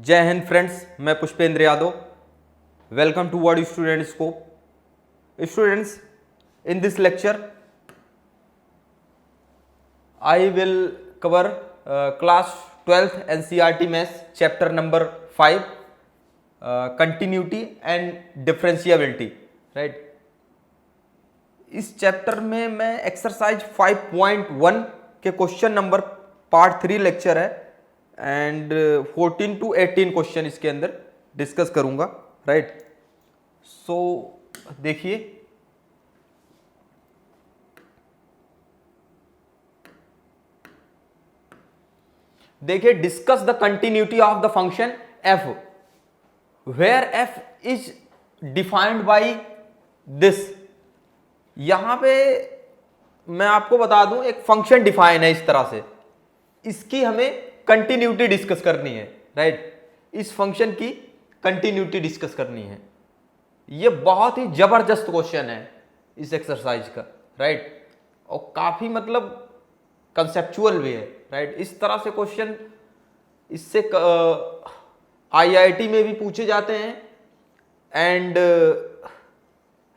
जय हिंद फ्रेंड्स, मैं Pushpendra Yadav. Welcome to word student scope. Students, in this lecture I will cover class 12th NCERT Maths chapter number 5, continuity and differentiability, right. इस chapter में मैं exercise 5.1 के question number part 3 lecture है and 14 to 18 question इसके अंदर discuss करूंगा, right. So देखिए discuss the continuity of the function f where f is defined by this. यहां पे मैं आपको बता दूं एक फंक्शन डिफाइन है इस तरह से, इसकी हमें कंटिन्यूटी डिस्कस करनी है, राइट. इस फंक्शन की कंटिन्यूटी डिस्कस करनी है. ये बहुत ही जबरदस्त क्वेश्चन है इस एक्सरसाइज का, राइट. और काफी मतलब कंसेप्चुअल भी है, राइट. इस तरह से क्वेश्चन इससे आईआईटी में भी पूछे जाते हैं एंड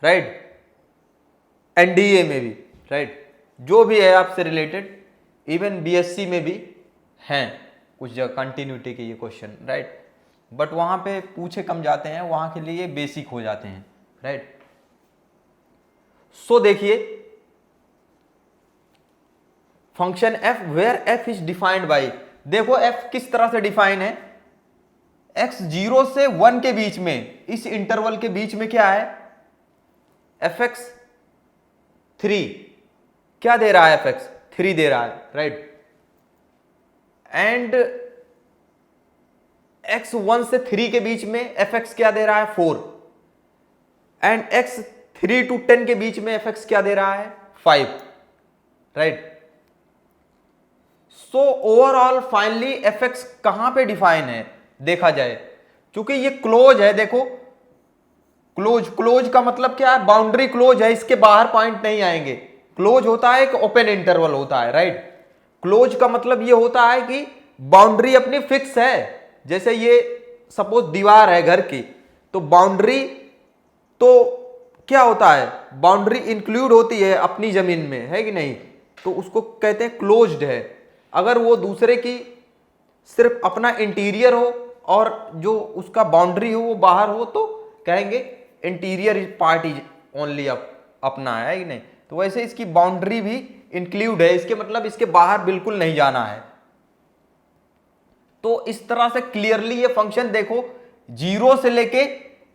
राइट एनडीए में भी, राइट. जो भी है आपसे रिलेटेड, इवन बीएससी में भी हैं कुछ जगह कंटिन्यूटी के ये क्वेश्चन, राइट. बट वहां पे पूछे कम जाते हैं, वहां के लिए बेसिक हो जाते हैं, राइट. सो देखिए function f where f is defined by, देखो f किस तरह से डिफाइन है. x 0 से 1 के बीच में, इस इंटरवल के बीच में क्या है, fx 3 क्या दे रहा है, fx 3 दे रहा है, राइट. एंड x 1 से 3 के बीच में fx क्या दे रहा है, 4. एंड x 3 to 10 के बीच में fx क्या दे रहा है, 5, right. So overall finally fx कहां पे डिफाइन है देखा जाए, क्योंकि ये क्लोज है. देखो क्लोज का मतलब क्या है, बाउंड्री क्लोज है, इसके बाहर पॉइंट नहीं आएंगे. क्लोज होता है एक ओपन इंटरवल होता है, राइट. क्लोज का मतलब ये होता है कि बाउंड्री अपनी फिक्स है. जैसे ये सपोज दीवार है घर की, तो बाउंड्री तो क्या होता है, बाउंड्री इंक्लूड होती है अपनी जमीन में, है कि नहीं, तो उसको कहते हैं क्लोज्ड है. अगर वो दूसरे की सिर्फ अपना इंटीरियर हो और जो उसका बाउंड्री हो वो बाहर हो, तो कहेंगे इंटीरियर पार्ट इज ओनली अपना है कि नहीं. तो वैसे इसकी बाउंड्री भी इंक्लूड है, इसके मतलब इसके बाहर बिल्कुल नहीं जाना है. तो इस तरह से क्लियरली ये फंक्शन देखो 0 से लेके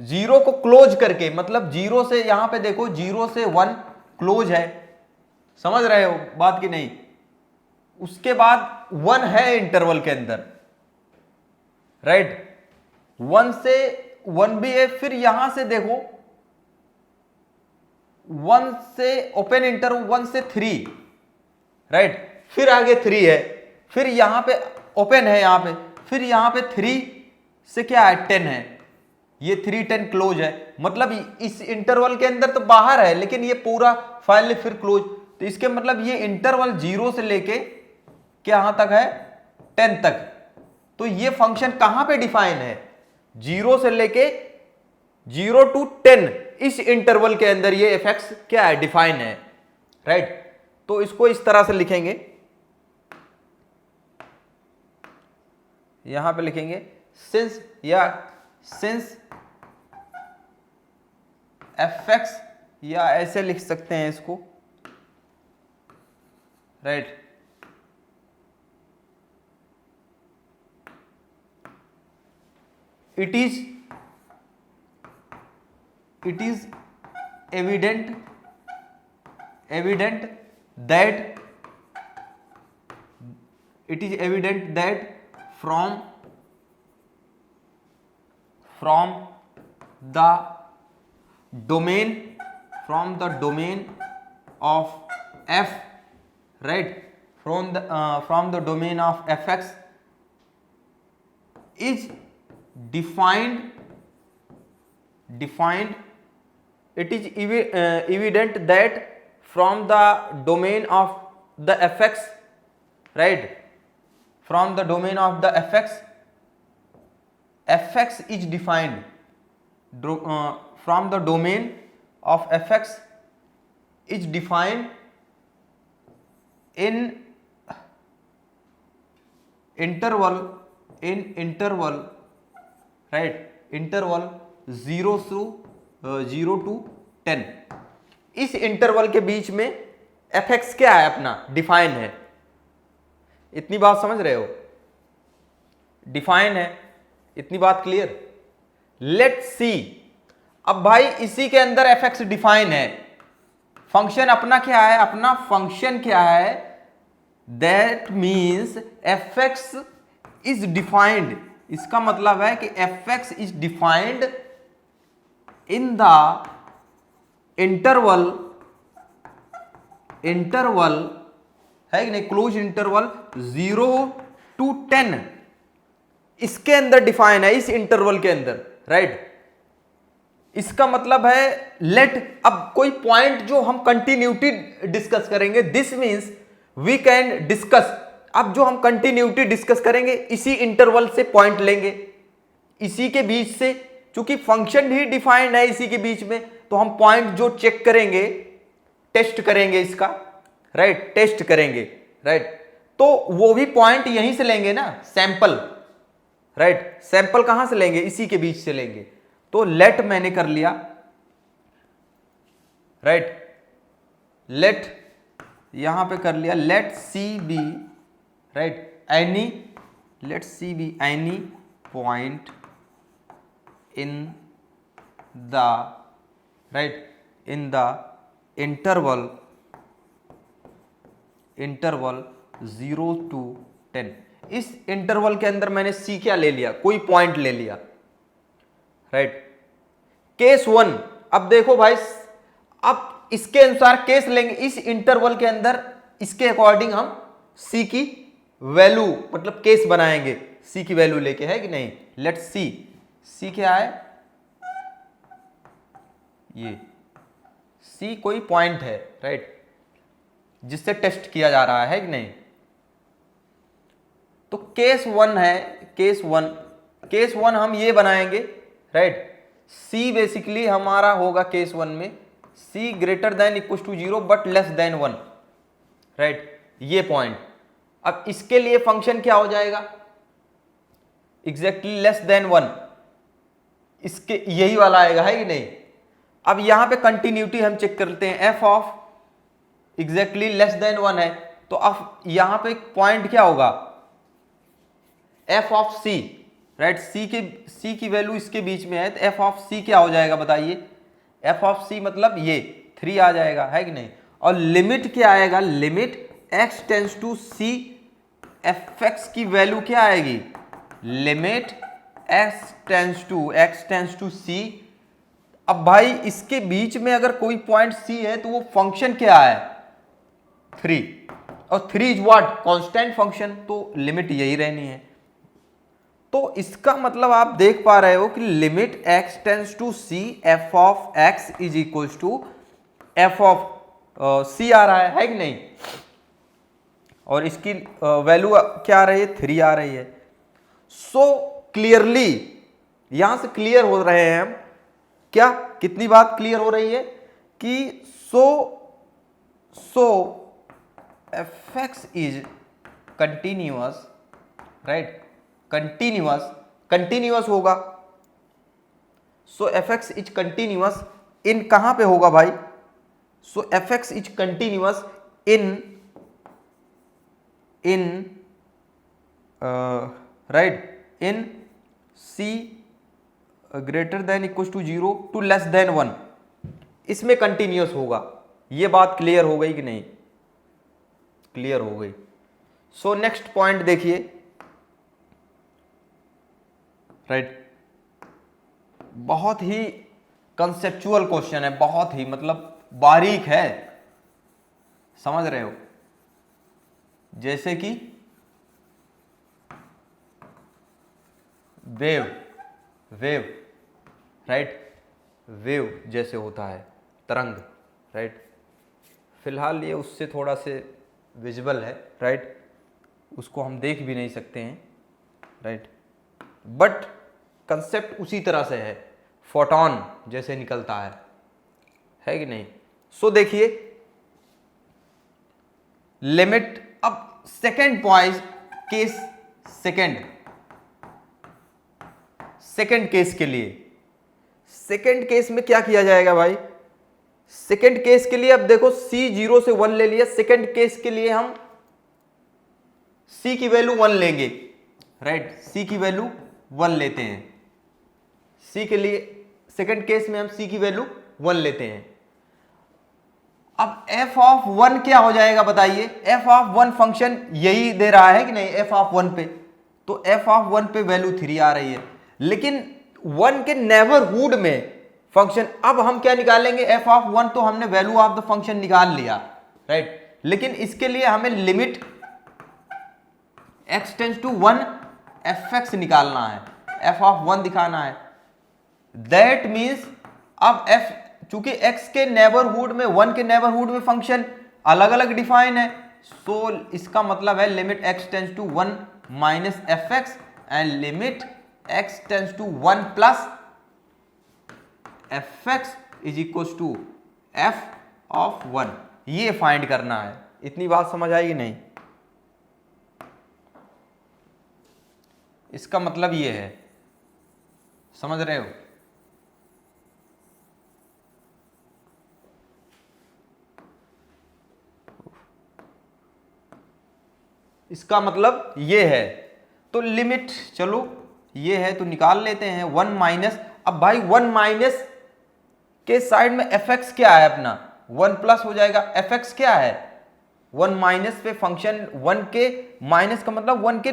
0 को क्लोज करके, मतलब 0 से यहां पे देखो 0 से 1 क्लोज है, समझ रहे हो बात की नहीं. उसके बाद 1 है इंटरवल के अंदर, राइट. 1 से 1 भी है, फिर यहां से देखो 1 से ओपन इंटरवल 1 से 3, राइट. फिर आगे 3 है, फिर यहां पे ओपन है यहां पे, फिर यहां पे 3 से क्या है, 10 है. ये 3 10 क्लोज है, मतलब इस इंटरवल के अंदर तो बाहर है, लेकिन ये पूरा फाइनली फिर क्लोज. तो इसके मतलब ये इंटरवल 0 से लेके क्या तक है, 10 तक. तो ये फंक्शन कहां पे डिफाइन है, 0 से लेके 0 to 10 इस इंटरवल के अंदर ये fx क्या है, डिफाइन है, राइट. तो इसको इस तरह से लिखेंगे, यहां पे लिखेंगे सिंस fx, या ऐसे लिख सकते हैं इसको, right. it is evident that from the domain of f, right, from the domain of fx is defined, it is evident that from the domain of the fx, right, from the domain of the fx F x is defined from the domain of F x is defined in interval right, interval 0 to 10। इस interval के बीच में F x क्या है अपना, define है। इतनी बात समझ रहे हो, डिफाइन है, इतनी बात क्लियर। लेट सी, अब भाई इसी के अंदर एफ एक्स डिफाइन है, फंक्शन अपना क्या है, अपना फंक्शन क्या है, that means F x is defined. इसका मतलब है कि F x is defined in the interval है कि नहीं, क्लोज इंटरवल 0 to 10, इसके अंदर डिफाइन है, इस इंटरवल के अंदर, राइट। इसका मतलब है लेट, अब कोई पॉइंट जो हम कंटिन्यूटी डिस्कस करेंगे, this means we can discuss, अब जो हम कंटिन्यूटी डिस्कस करेंगे इसी इंटरवल से पॉइंट लेंगे, इसी के बीच से, क्योंकि फंक्शन ही डिफाइंड है इसी के बीच में, तो हम पॉइंट जो चेक करेंगे, टेस्ट करेंगे इसका, राइट, टेस्ट करेंगे, राइट, तो वो भी पॉइंट यहीं से लेंगे ना, सैंपल, राइट, सैंपल कहां से लेंगे, इसी के बीच से लेंगे। तो लेट मैंने कर लिया, राइट, लेट यहां पे कर लिया, let c be, right, any, let c be any point in the, right, in the interval 0 to 10। इस इंटरवल के अंदर मैंने सी क्या ले लिया, कोई पॉइंट ले लिया, राइट। केस 1, अब देखो भाई, अब इसके अनुसार केस लेंगे, इस इंटरवल के अंदर इसके अकॉर्डिंग हम सी की वैल्यू, मतलब केस बनाएंगे सी की वैल्यू लेके, है कि नहीं। लेट सी क्या है, ये सी कोई पॉइंट है, राइट, जिससे टेस्ट किया जा रहा है कि नहीं। तो केस 1 है, केस वन हम ये बनाएंगे, राइट, सी बेसिकली हमारा होगा केस 1 में c greater than equal to 0 but less than 1, right, ये पॉइंट। अब इसके लिए फंक्शन क्या हो जाएगा, एग्जैक्टली लेस देन 1, इसके यही वाला आएगा, है कि नहीं। अब यहां पे कंटिन्यूटी हम चेक करते हैं, F of exactly less than 1 है, तो अब यहां पे पॉइंट क्या होगा, एफ ऑफ सी, राइट, सी की वैल्यू इसके बीच में है, तो एफ ऑफ सी क्या हो जाएगा बताइए, एफ ऑफ सी मतलब ये 3 आ जाएगा, है कि नहीं। और लिमिट क्या आएगा, limit x tense to c, f x की वैल्यू क्या आएगी, limit x tense to c. अब भाई इसके बीच में अगर कोई पॉइंट C है तो वो फंक्शन क्या है, 3, और 3 इज व्हाट, कांस्टेंट फंक्शन, तो लिमिट यही रहनी है। तो इसका मतलब आप देख पा रहे हो कि limit x tense to c, f of x is equal to f of c आ रहा है कि नहीं, और इसकी वैल्यू क्या आ रही है, 3 आ रही है। सो क्लियरली यहां से क्लियर हो रहे हैं हम, क्या, कितनी बात क्लियर हो रही है कि so f x is continuous, right, continuous होगा। So f x is continuous in, कहां पे होगा भाई, so f x is continuous in right, in c greater than equal to 0 to less than 1, इसमें कंटिन्यूअस होगा। ये बात क्लियर हो गई कि नहीं, क्लियर हो गई। सो नेक्स्ट पॉइंट देखिए, राइट, बहुत ही कंसेप्चुअल क्वेश्चन है, बहुत ही मतलब बारीक है, समझ रहे हो, जैसे कि वेव, राइट, वेव जैसे होता है, तरंग, राइट, फिलहाल ये उससे थोड़ा से विजिबल है, राइट, उसको हम देख भी नहीं सकते हैं, राइट, बट कंसेप्ट उसी तरह से है, फोटॉन जैसे निकलता है कि नहीं। सो देखिए लिमिट, अब second point case, second case के लिए, सेकेंड केस में क्या किया जाएगा भाई, सेकेंड केस के लिए अब देखो c 0 से 1 ले लिया, सेकेंड केस के लिए हम c की वैल्यू 1 लेंगे, राइट, c की वैल्यू 1 लेते हैं, c के लिए सेकेंड केस में हम c की वैल्यू 1 लेते हैं। अब f ऑफ 1 क्या हो जाएगा बताइए, f ऑफ 1 फंक्शन यही दे रहा है कि नहीं, f ऑफ 1 पे, तो f ऑफ 1 पे वैल्यू 3 आ रही है, लेकिन 1 के नेबरहुड में फंक्शन, अब हम क्या निकालेंगे, f ऑफ 1 तो हमने वैल्यू ऑफ द फंक्शन निकाल लिया, राइट, लेकिन इसके लिए हमें limit x tends to 1 fx निकालना है, f ऑफ 1 दिखाना है। दैट मीन्स अब f, चूंकि x के नेबरहुड में, 1 के नेबरहुड में फंक्शन अलग अलग डिफाइन है, सो इसका मतलब है limit x tends to 1 minus fx and limit x tends to 1 plus fx is equal to f of 1, ये फाइंड करना है। इतनी बात समझ आएगी नहीं, इसका मतलब ये है, समझ रहे हो। इसका मतलब ये है, तो लिमिट चलो ये है तो निकाल लेते हैं 1 माइनस, अब भाई 1 माइनस के साइड में fx क्या है अपना, 1 प्लस हो जाएगा, fx क्या है 1 माइनस पे फंक्शन, 1 के माइनस का मतलब 1 के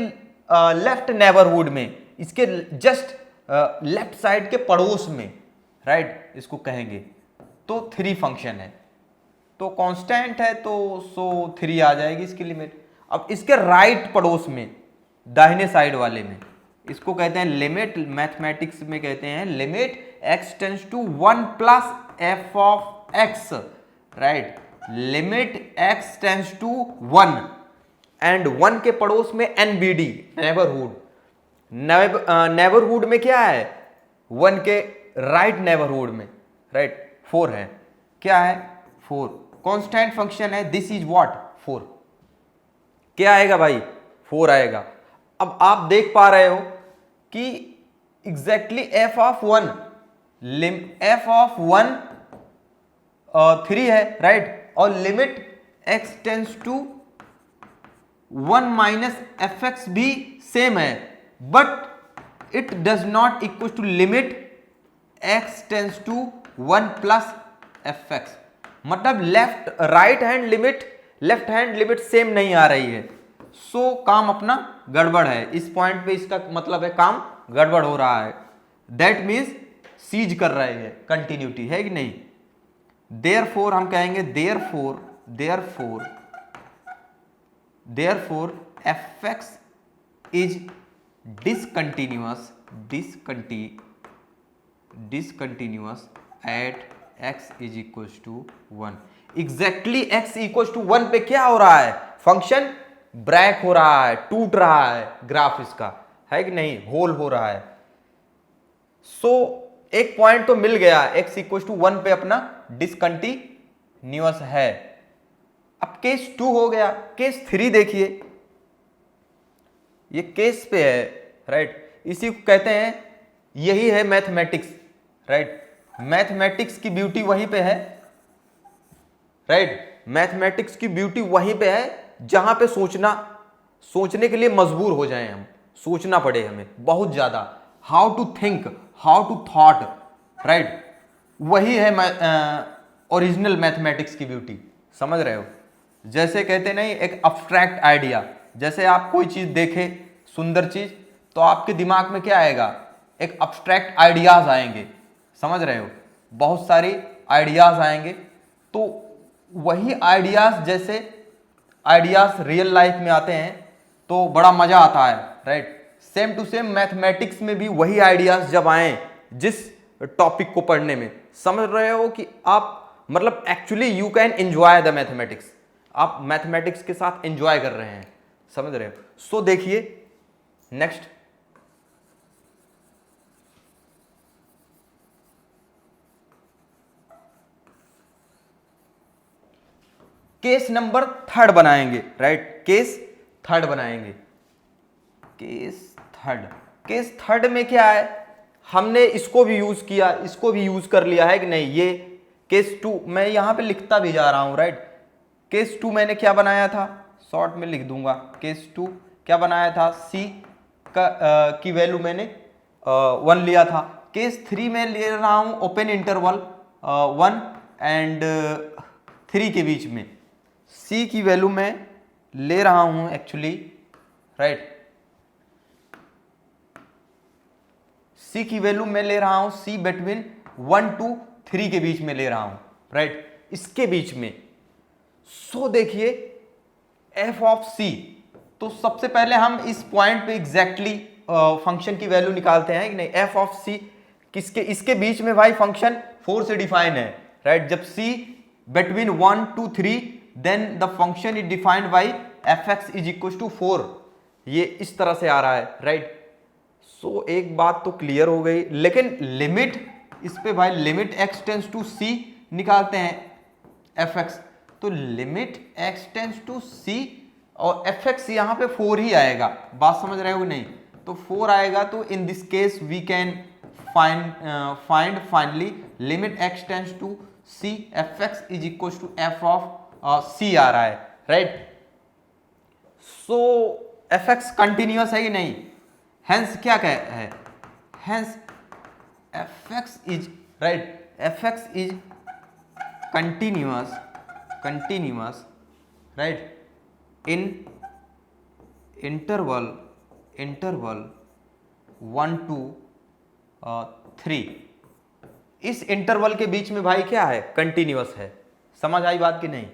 लेफ्ट नेबरहुड में, इसके जस्ट लेफ्ट साइड के पड़ोस में, राइट, इसको कहेंगे, तो 3 फंक्शन है, तो कांस्टेंट है, तो सो 3 आ जाएगी इसकी लिमिट। अब इसके राइट पड़ोस में, दाहिने साइड वाले में, इसको कहते हैं लिमिट, मैथमेटिक्स में कहते हैं limit x tends to 1 plus f of x, right, limit x tends to 1 and 1 के पड़ोस में NBD, नेबरहुड, नेबरहुड में क्या है, 1 के राइट नेबरहुड में, राइट, 4 है, क्या है 4, कांस्टेंट फंक्शन है, दिस इज व्हाट 4, क्या आएगा भाई 4 आएगा। अब आप देख पा रहे हो कि exactly f of 1, f of 1 3 है, राइट, और limit x tends to 1 minus fx भी सेम है, but it does not equal to limit x tends to 1 plus fx, मतलब राइट हैंड लिमिट सेम नहीं आ रही है, सो काम अपना गड़बड़ है, इस पॉइंट पे इसका मतलब है काम गड़बड़ हो रहा है, दैट मीन्स सीज कर रहे हैं, कंटिन्यूटी है कि नहीं। देयरफॉर हम कहेंगे therefore fx is discontinuous at x is equal to 1, exactly x equal to 1 पे क्या हो रहा है, फंक्शन ब्रेक हो रहा है, टूट रहा है, ग्राफ इसका है कि नहीं, होल हो रहा है। सो एक पॉइंट तो मिल गया, x इक्वल टू 1 पे अपना डिसकंटिन्यूअस है। अब केस 2 हो गया, केस 3 देखिए, ये केस पे है, राइट, इसी को कहते हैं, यही है मैथमेटिक्स, राइट, मैथमेटिक्स की ब्यूटी वहीं पे है, राइट, मैथमेटिक्स की ब्यूटी वहीं पे है जहां पे सोचने के लिए मजबूर हो जाएं हम, सोचना पड़े हमें बहुत ज्यादा, how to think, how to thought, right, वही है ओरिजिनल मैथमेटिक्स की ब्यूटी, समझ रहे हो। जैसे कहते नहीं, एक अब्स्ट्रैक्ट आइडिया, जैसे आप कोई चीज देखे, सुंदर चीज, तो आपके दिमाग में क्या आएगा, एक अब्स्ट्रैक्ट आइडियाज आएंगे, समझ रहे हो, बहुत सारी आइडियाज आएंगे, तो वही आइडियाज, जैसे आइडियाज रियल लाइफ में आते हैं तो बड़ा मजा आता है, right, same to same mathematics में भी वही आइडियाज जब आए जिस टॉपिक को पढ़ने में, समझ रहे हो कि आप मतलब actually you can enjoy the mathematics, आप मैथमेटिक्स के साथ एंजॉय कर रहे हैं, समझ रहे हो। सो देखिए नेक्स्ट, केस नंबर थर्ड बनाएंगे, राइट, केस थर्ड बनाएंगे। केस थर्ड में क्या है, हमने इसको भी यूज किया, इसको भी यूज कर लिया है कि नहीं। ये केस टू मैं यहां पे लिखता भी जा रहा हूं, राइट। केस टू मैंने क्या बनाया था, शॉर्ट में लिख दूंगा। केस टू क्या बनाया था, सी की वैल्यू मैंने 1 लिया था। केस थ्री में ले रहा हूं ओपन इंटरवल 1 एंड 3 के बीच में, सी की वैल्यू मैं ले रहा हूं एक्चुअली, राइट। सी की वैल्यू मैं ले रहा हूं सी बिटवीन 1 to 3 के बीच में ले रहा हूं, राइट, इसके बीच में। सो देखिए एफ ऑफ सी, तो सबसे पहले हम इस पॉइंट पे एग्जैक्टली फंक्शन की वैल्यू निकालते हैं कि नहीं। एफ ऑफ सी किसके, इसके बीच में भाई फंक्शन 4 से डिफाइन है, राइट। जब c between 1 to 3 then the function is defined by f x is equal to 4। ये इस तरह से आ रहा है, राइट। सो एक बात तो क्लियर हो गई, लेकिन लिमिट इस पे भाई लिमिट एक्स टेंस टू सी निकालते हैं एफ एक्स, तो लिमिट एक्स टेंस टू सी और एफ एक्स यहाँ पे 4 ही आएगा, बात समझ रहे हो नहीं। तो 4 आएगा, तो in this case we can find finally limit x tends to c f x is equal to f of c आ रहा है, right. So f x continuous है कि नहीं, हेंस क्या है, hence f x is, right, f x is continuous, right, in interval 1 to 3। इस interval के बीच में भाई क्या है, कंटिन्यूअस है। समझ आई बात कि नहीं।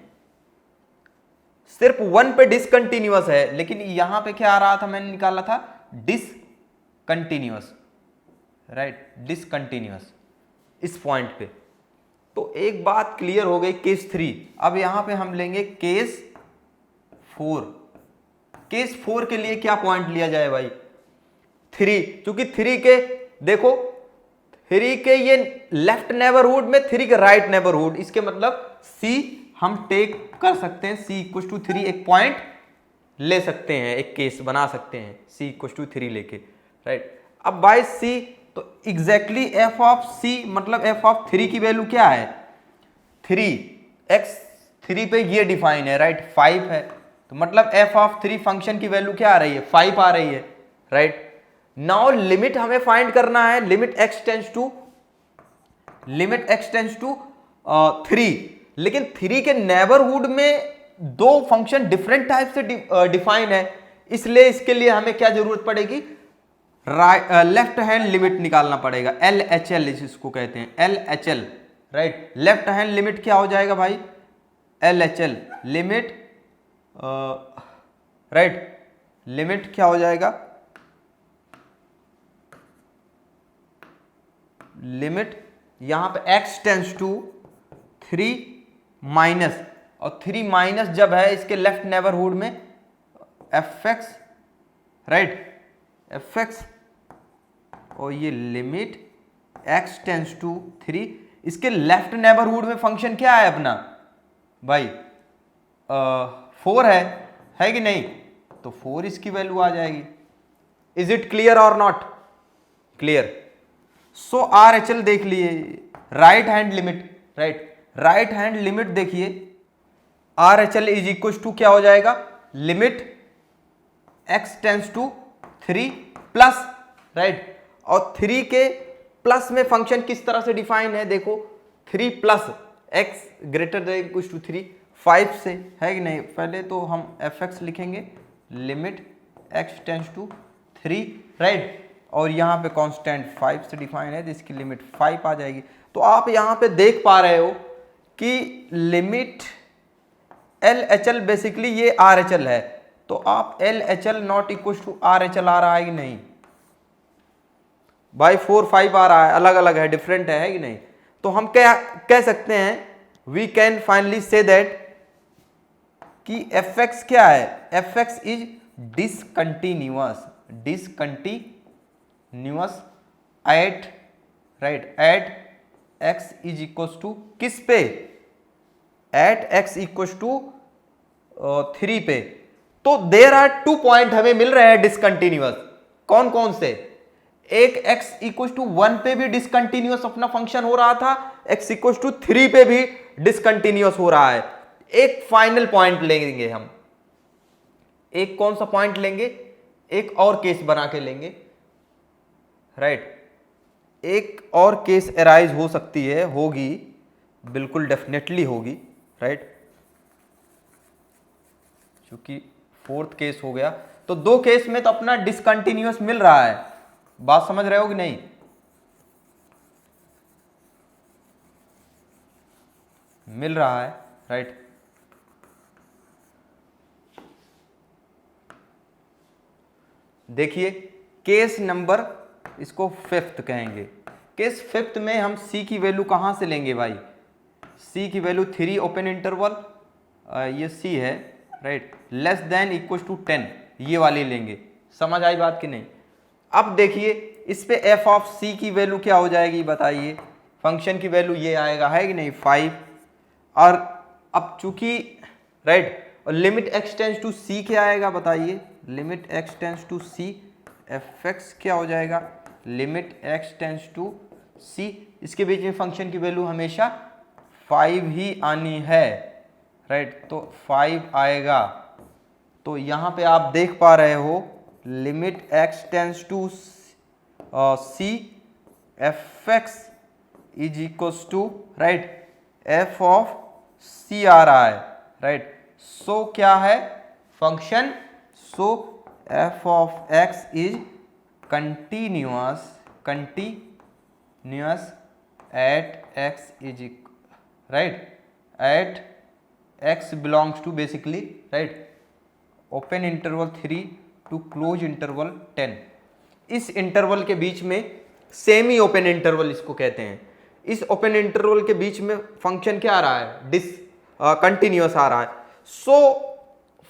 सिर्फ 1 पे डिसकंटिन्यूअस है, लेकिन यहां पे क्या आ रहा था, मैंने निकाला था डिसकंटिन्यूअस, राइट, डिसकंटिन्यूअस इस पॉइंट पे। तो एक बात क्लियर हो गई केस 3। अब यहां पे हम लेंगे केस 4। केस 4 के लिए क्या पॉइंट लिया जाए भाई, 3, क्योंकि 3 के देखो 3 के ये लेफ्ट नेबरहुड में 3 के राइट नेबरहुड, इसके मतलब C हम टेक कर सकते हैं, C इक्वल टू 3 एक पॉइंट ले सकते हैं, एक केस बना सकते हैं C इक्वल टू 3 लेके, राइट। अब बाय C तो एग्जैक्टली एफ ऑफ C मतलब एफ ऑफ 3 की वैल्यू क्या है, 3 पे ये डिफाइन है, राइट, 5 है, तो मतलब एफ ऑफ 3 फंक्शन की वैल्यू क्या आ रही है, 5 आ रही है, राइट। नाउ लिमिट हमें फाइंड करना है, लिमिट एक्स टेंस टू 3, लेकिन 3 के नेबरहुड में दो फंक्शन डिफरेंट टाइप से डिफाइन है, इसलिए इसके लिए हमें क्या जरूरत पड़ेगी, लेफ्ट हैंड लिमिट निकालना पड़ेगा, LHL इसको कहते हैं, LHL, right. Left hand limit क्या हो जाएगा भाई, LHL लिमिट, राइट, लिमिट क्या हो जाएगा, लिमिट यहां पे x टेंस टू 3 माइनस, और 3 माइनस जब है इसके लेफ्ट नेबरहुड में F x, right, f x, और ये लिमिट x टेंस टू 3, इसके लेफ्ट नेबरहुड में फंक्शन क्या है अपना भाई, 4 है कि नहीं, तो 4 इसकी वैल्यू आ जाएगी। इज इट क्लियर और नॉट क्लियर। सो RHL देख लिए, right hand limit, right, right hand limit देखिए, RHL इज इक्वल टू क्या हो जाएगा, limit x tense to 3 plus, right, और 3 के प्लस में फंक्शन किस तरह से डिफाइन है, देखो 3 plus x greater than equal to 3 5 से, है कि नहीं। पहले तो हम fx लिखेंगे, limit x tense to 3, right, और यहाँ पे कांस्टेंट 5 से डिफाइन है, तो इसकी लिमिट 5 आ जाएगी। तो आप यहाँ पे देख पा रहे हो कि लिमिट LHL बेसिकली ये RHL है, तो आप LHL not equal to RHL आ रहा है कि नहीं भाई, 4 5 आ रहा है, अलग अलग है, डिफरेंट है कि नहीं। तो हम क्या कह सकते हैं, we can finally say that कि fx क्या है, fx is discontinuous at, right, at x is equal to किस पे, एट एक्स इक्व टू 3 पे। तो देयर आर 2 पॉइंट हमें मिल रहे हैं डिसकंटिन्यूअस। कौन कौन से? एक x इक्व टू 1 पे भी डिसकंटिन्यूअस अपना फंक्शन हो रहा था, x इक्व टू 3 पे भी डिसकंटिन्यूअस हो रहा है। एक फाइनल पॉइंट लेंगे हम, एक कौन सा पॉइंट लेंगे? एक और केस बना के लेंगे, राइट। एक और केस अराइज हो सकती है, होगी, बिल्कुल डेफिनेटली होगी, राइट। क्योंकि 4th केस हो गया, तो 2 केस में तो अपना डिसकंटिन्यूअस मिल रहा है। बात समझ रहे हो कि नहीं? मिल रहा है, राइट। देखिए केस नंबर, इसको 5th कहेंगे। केस 5th में हम c की वैल्यू कहां से लेंगे भाई? c की वैल्यू 3 ओपन इंटरवल, ये c है, right, less than equal to 10, ये वाली लेंगे। समझ आई बात कि नहीं? अब देखिए इस पे f ऑफ c की वैल्यू क्या हो जाएगी बताइए? फंक्शन की वैल्यू ये आएगा, है कि नहीं, 5। और अब चूंकि, राइट, और limit x tense to c क्या आएगा बताइए? Limit x tense to c f x क्या हो जाएगा? Limit x tense to c। इसके बीच में फंक्शन की वैल्यू हमेशा 5 ही आनी है, राइट। तो 5 आएगा। तो यहां पे आप देख पा रहे हो limit x tense to c f x is equals to, right, f of c आ रहा है, राइट। सो क्या है function? So f of x is continuous at x is, right, at x belongs to basically, right, open interval 3 to close interval 10। इस interval के बीच में semi open interval इसको कहते हैं। इस ओपन इंटरवल के बीच में फंक्शन क्या आ रहा है? कंटिन्यूअस आ रहा है। सो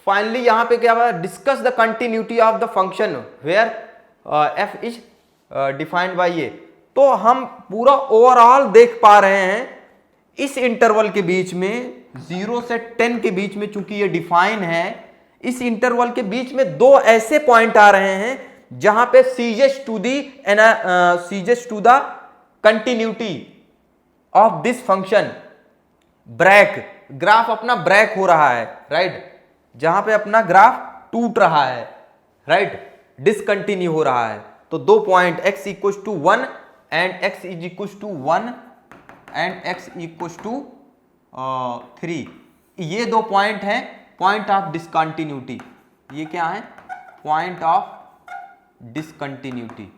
फाइनली यहां पे क्या हुआ? Discuss the continuity of the function where f is defined by ये। तो हम पूरा ओवरऑल देख पा रहे हैं इस इंटरवल के बीच में 0 से 10 के बीच में, चूंकि ये डिफाइन है, इस इंटरवल के बीच में 2 ऐसे पॉइंट आ रहे हैं जहां पे ceases to the continuity of this function break, graph अपना ब्रेक हो रहा है, राइट, जहां पे अपना ग्राफ टूट रहा है, राइट, डिसकंटिन्यू हो रहा है। तो 2 point x equal to 1 and x is equal to 1 and x equal to 3, ये 2 पॉइंट हैं पॉइंट ऑफ डिसकंटिन्यूटी। ये क्या है? पॉइंट ऑफ डिसकंटिन्यूटी,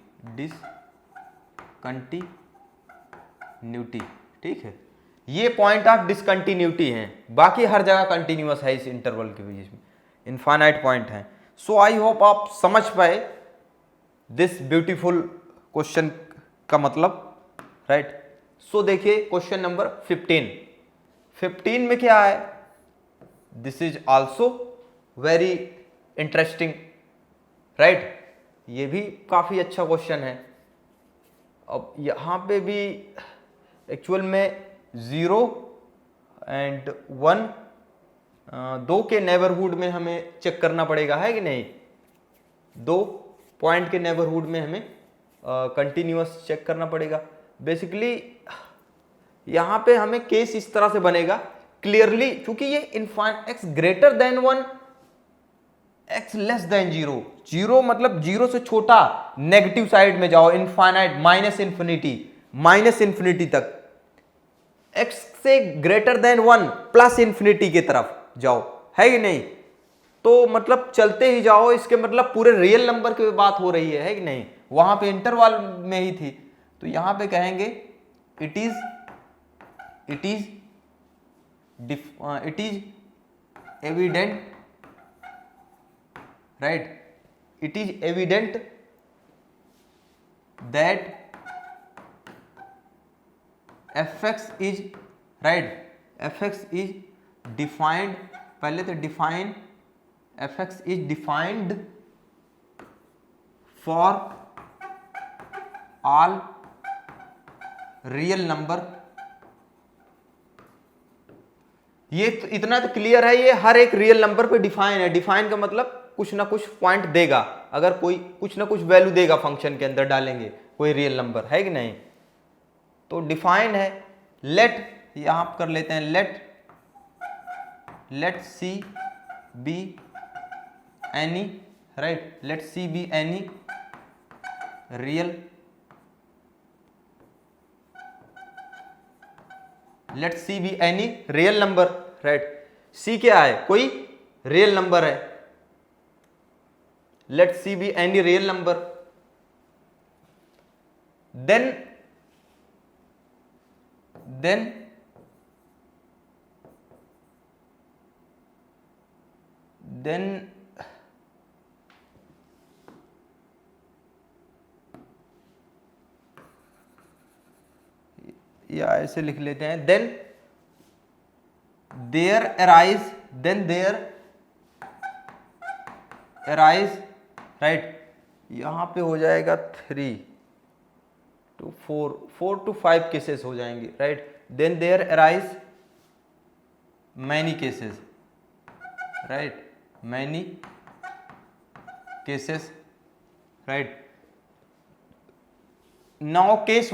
ठीक है। ये पॉइंट ऑफ डिसकंटिन्यूटी हैं, बाकी हर जगह कंटिन्यूअस है इस इंटरवल के बीच में, इनफाइनाइट पॉइंट हैं। सो आई होप आप समझ पाए दिस ब्यूटीफुल क्वेश्चन का मतलब, राइट। सो देखिए क्वेश्चन नंबर 15 में क्या है? This is also very interesting, right, ये भी काफी अच्छा क्वेश्चन है। अब यहां पे भी एक्चुअल में 0 एंड 1 2 के नेबरहुड में हमें चेक करना पड़ेगा, है कि नहीं? 2 पॉइंट के नेबरहुड में हमें कंटिन्यूअस चेक करना पड़ेगा। बेसिकली यहां पे हमें केस इस तरह से बनेगा क्लियरली, क्योंकि ये infinite x greater than 1 x less than 0, 0 मतलब 0 से छोटा, नेगेटिव साइड में जाओ, इनफाइनाइट माइनस इंफिनिटी तक, x से ग्रेटर देन 1 प्लस इंफिनिटी की तरफ जाओ, है कि नहीं? तो मतलब चलते ही जाओ, इसके मतलब पूरे रियल नंबर की बात हो रही है कि नहीं? वहां पे इंटरवल में ही थी। तो यहां पे कहेंगे it is evident, right, it is evident that fx is, right, fx is defined, पहले तो define, fx is defined for all real number ये तो इतना तो क्लियर है, ये हर एक रियल नंबर पे डिफाइन है। डिफाइन का मतलब कुछ ना कुछ पॉइंट देगा, अगर कोई कुछ ना कुछ वैल्यू देगा फंक्शन के अंदर डालेंगे कोई रियल नंबर, है कि नहीं। तो डिफाइन है। लेट, यहां कर लेते हैं let c be any, right, let c be any real, let c be any real number, right. C क्या है, कोई रियल नंबर है। Let c be any real number, then या ऐसे लिख लेते हैं, देन देयर अराइज, राइट, यहां पे हो जाएगा 3 to 4 to 5 केसेस हो जाएंगे, right. Then there arise many cases, right, many cases, right. Now case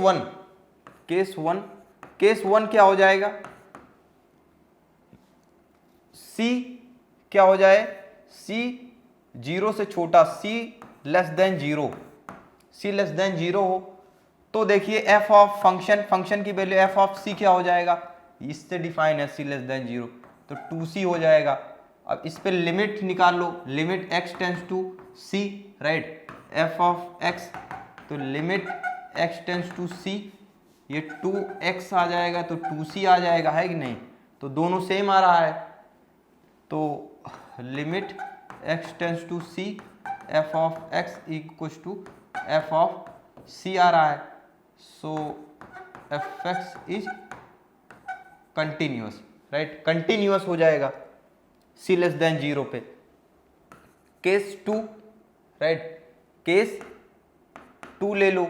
one क्या हो जाएगा, सी क्या हो जाए, सी 0 से छोटा, सी लेस देन जीरो हो, तो देखिए एफ ऑफ फंक्शन की वैल्यू एफ ऑफ सी क्या हो जाएगा, इससे डिफाइन है सी लेस देन 0, तो 2c हो जाएगा। अब इस पे लिमिट निकाल लो, limit x tense to c, right, f of x, तो limit x tense to c, ये 2x आ जाएगा तो 2c आ जाएगा, है कि नहीं। तो दोनों सेम आ रहा है, तो limit x tense to c f of x equal to f of c आ रहा है। So f x is continuous, right, continuous हो जाएगा c लेस देन 0 पे। केस 2, राइट, केस 2 ले लो।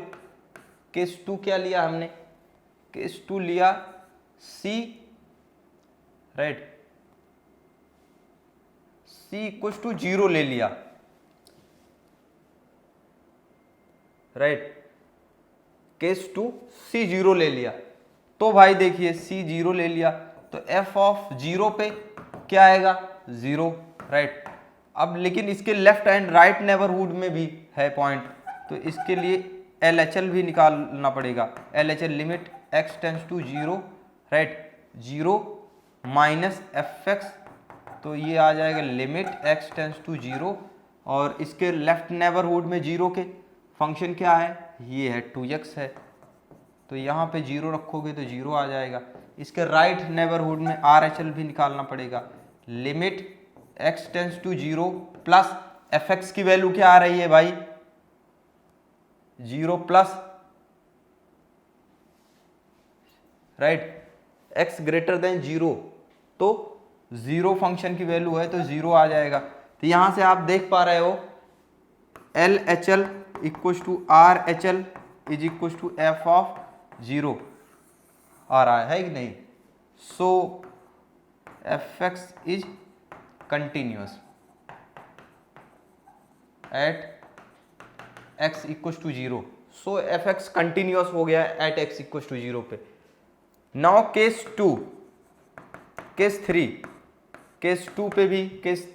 केस 2 क्या लिया हमने, केस 2 लिया c, right, c equal to 0 ले लिया, राइट, केस 2 c 0 ले लिया। तो भाई देखिए c 0 ले लिया तो f ऑफ 0 पे क्या आएगा, 0, राइट। अब लेकिन इसके लेफ्ट एंड राइट नेबरहुड में भी है पॉइंट, तो इसके लिए LHL भी निकालना पड़ेगा। LHL limit x tense to 0, right, 0 minus f x, तो ये आ जाएगा लिमिट x टेंस टू 0, और इसके लेफ्ट नेबरहुड में 0 के फंक्शन क्या है, ये है 2x है, तो यहाँ पे 0 रखोगे तो 0 आ जाएगा। इसके राइट नेबरहुड में RHL भी निकालना पड़ेगा। Limit x tense to 0 plus f x की वैल्यू क्या आ रही है भाई, 0 plus, right, x greater than 0, तो 0 फंक्शन की वैल्यू है तो 0 आ जाएगा। तो यहां से आप देख पा रहे हो LHL equal to RHL is equal to f of 0 आ रहा है कि नहीं। So f x is continuous at x equal to 0। So f x continuous हो गया एट x इक्वल टू 0 पे। नाउ केस 2, केस 3, केस 2 पे भी, केस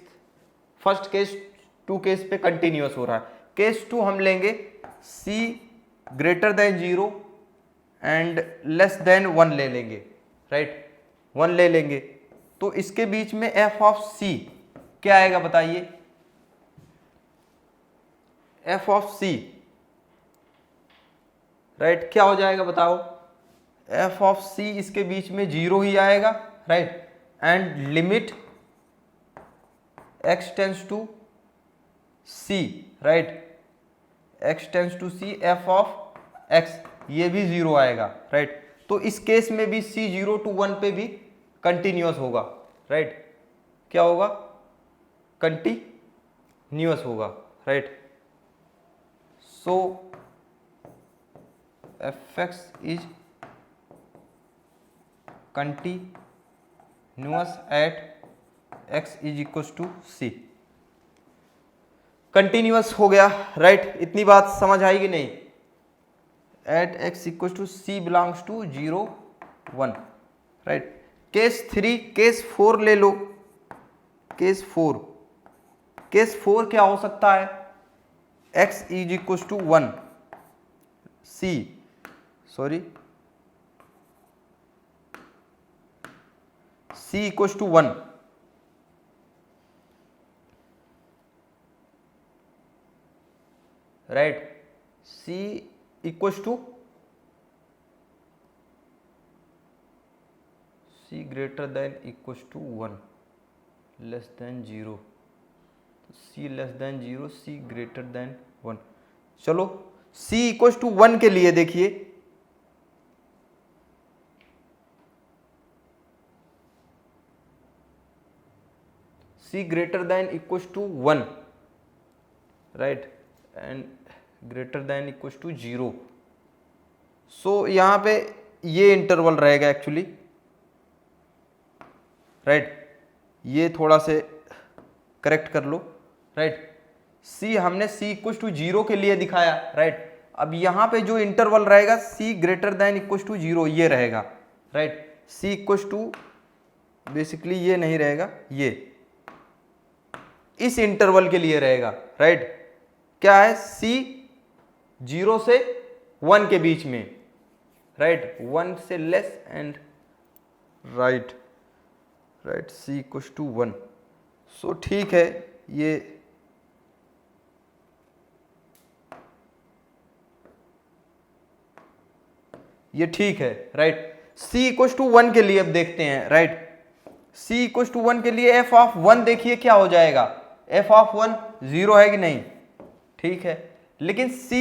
फर्स्ट केस 2 केस पे कंटिन्यूअस हो रहा है। केस 2 हम लेंगे c greater than 0 and less than 1 ले लेंगे, राइट, 1 ले लेंगे, तो इसके बीच में f ऑफ c क्या आएगा बताइए, f ऑफ c, राइट, क्या हो जाएगा बताओ, f ऑफ c इसके बीच में 0 ही आएगा, right, and limit x tense to c, right, x tense to c f of x, ये भी 0 आएगा, राइट। तो इस केस में भी c 0 to 1 पे भी कंटिन्यूअस होगा, राइट, क्या होगा, कंटिन्यूअस होगा, right. So f x is continuous continuous at x is equal to c. Continuous हो गया, राइट? इतनी बात समझ आई कि नहीं? At x equal to c belongs to 0 1, right? Case 3, case 4 ले लो। केस 4, केस 4 क्या हो सकता है? x is equal to 1, c sorry c equal to 1, right? c equal to c greater than equal to 1 less than 0, c less than 0, c greater than 1। चलो c equal to 1 के लिए देखिए, c greater than equal to 1, right? And greater than equal to 0। So यहां पे ये interval रहेगा actually, right? ये थोड़ा से करेक्ट कर लो, राइट? c हमने c इक्व टू 0 के लिए दिखाया, राइट? अब यहां पे जो इंटरवल रहेगा c greater than equal to 0 ये रहेगा, right? c equal to basically ये नहीं रहेगा, ये इस इंटरवल के लिए रहेगा, राइट? क्या है? c 0 से 1 के बीच में, राइट? 1 से less and right c equal to 1। So ठीक है, ये ठीक है, राइट? c इक्व टू 1 के लिए अब देखते हैं, राइट? c इक्व टू 1 के लिए f ऑफ 1 देखिए क्या हो जाएगा? f ऑफ 1 0 है कि नहीं? ठीक है, लेकिन c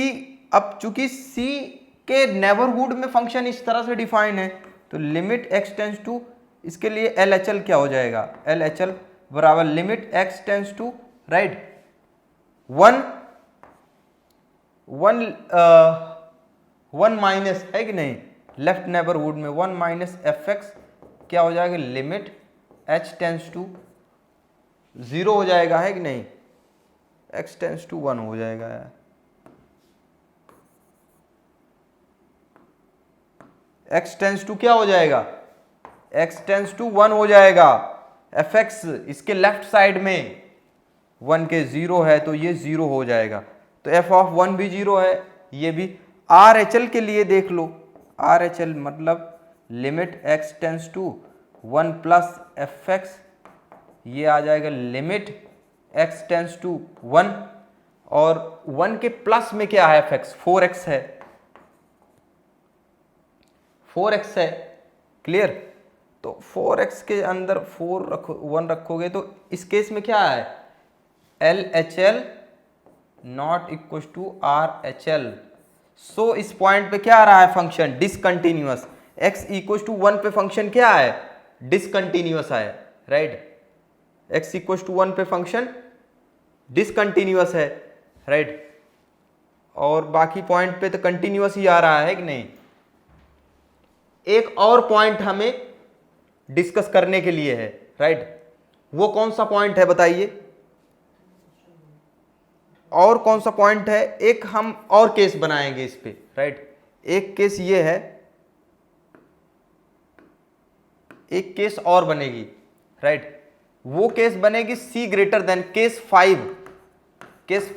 अब चूंकि c के नेबरहुड में फंक्शन इस तरह से डिफाइन है, तो लिमिट x टेंस टू, इसके लिए LHL क्या हो जाएगा? LHL बराबर limit x tense to, right, 1 minus, है कि नहीं? लेफ्ट नेबरहुड में 1 माइनस fx क्या हो जाएगा? लिमिट h टेंस टू 0 हो जाएगा, है कि नहीं? x टेंस टू 1 हो जाएगा यार। x टेंस टू क्या हो जाएगा? x टेंस टू 1 हो जाएगा। fx इसके लेफ्ट साइड में 1 के 0 है तो ये 0 हो जाएगा, तो f ऑफ 1 भी 0 है, ये भी। RHL के लिए देख लो, RHL मतलब limit x tense to 1 plus fx, ये आ जाएगा लिमिट x टेंस टू 1, और 1 के प्लस में क्या है? fx 4x है, 4x है, क्लियर? तो 4x के अंदर 1 रखोगे तो इस केस में क्या है? LHL not equal to RHL। So इस पॉइंट पे क्या आ रहा है? Function discontinuous. x equal to 1 पे फंक्शन क्या है? डिसकंटिन्यूअस है, राइट? x इक्व टू 1 पे फंक्शन डिसकंटिन्यूअस है, राइट? और बाकी पॉइंट पे तो कंटिन्यूअस ही आ रहा है कि नहीं? एक और पॉइंट हमें डिस्कस करने के लिए है, राइट? वो कौन सा पॉइंट है बताइए? और कौन सा पॉइंट है? एक हम और केस बनाएंगे इस पे, राइट? एक केस ये है, एक केस और बनेगी, राइट? वो केस बनेगी c ग्रेटर देन, केस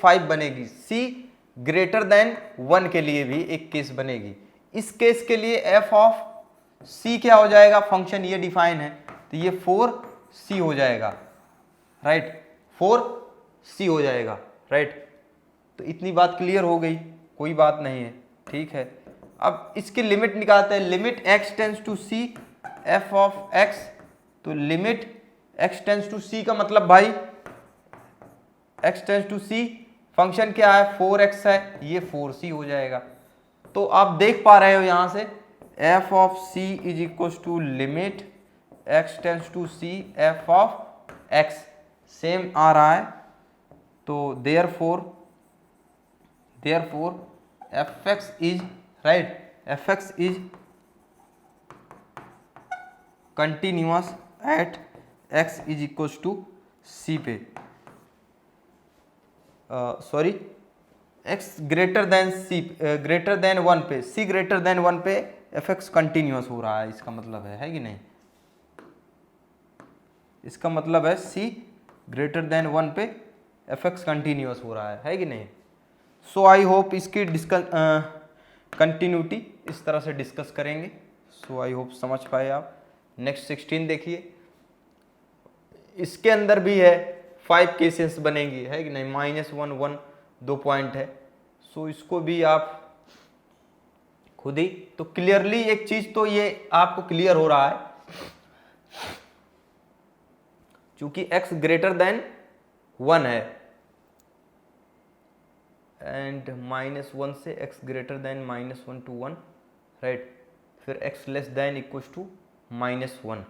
5 बनेगी। c ग्रेटर देन 1 के लिए भी एक केस बनेगी। इस केस के लिए f ऑफ c क्या हो जाएगा? फंक्शन ये डिफाइन है, तो ये 4c हो जाएगा, राइट? 4c हो जाएगा, राइट? तो इतनी बात क्लियर हो गई, कोई बात नहीं है, ठीक है? अब इसकी लिमिट निकालते हैं। Limit x tense to c f of x, तो limit x tense to c का मतलब भाई x tense to c function क्या है? 4x है, ये 4c हो जाएगा। तो आप देख पा रहे हो यहां से f of c is equal to limit x tense to c f of x same आ रहा है, तो therefore fx is, right, fx is continuous at x is equal to c पे, sorry x greater than c, greater than 1 पे, सी greater than 1 पे F x continuous हो रहा है, इसका मतलब है कि नहीं? इसका मतलब है सी ग्रेटर देन 1 पे एफ एक्स कंटिन्यूस हो रहा है कि नहीं? सो आई होप इसकी कंटिन्यूटी इस तरह से डिस्कस करेंगे। सो आई होप समझ पाए आप। नेक्स्ट 16 देखिए, इसके अंदर भी है 5 केसेस बनेंगी, है कि नहीं? -1 1 2 पॉइंट है। सो इसको भी आप खुद ही, तो क्लियरली एक चीज तो ये आपको क्लियर हो रहा है, क्योंकि x ग्रेटर देन 1 है एंड -1 से x greater than -1 to 1, right? फिर x less than equal to -1,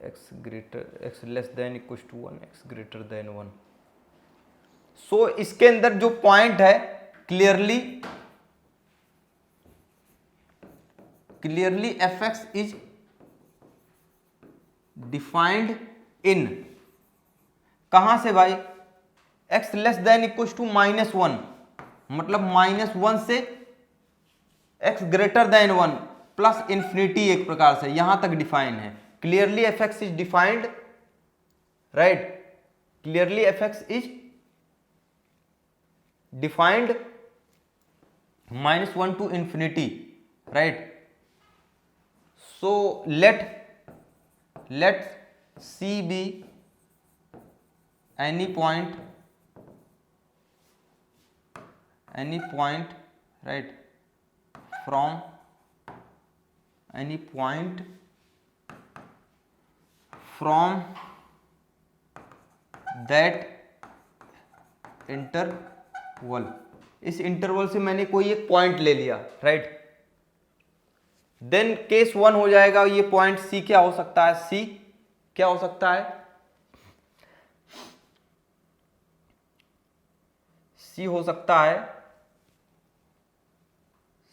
x less than equal to 1, x greater than 1। So इसके अंदर जो पॉइंट है clearly f x is defined in, कहां से भाई? x less than equal to -1, मतलब -1 से x greater than 1 plus infinity, एक प्रकार से यहां तक डिफाइन है। Clearly f x is defined, right? Clearly f x is defined -1 to infinity, right? So let C be any point, right, from any point from that interval. इस interval से मैंने कोई एक पॉइंट ले लिया, राइट? देन केस 1 हो जाएगा, ये पॉइंट सी क्या हो सकता है? सी क्या हो सकता है? सी हो सकता है,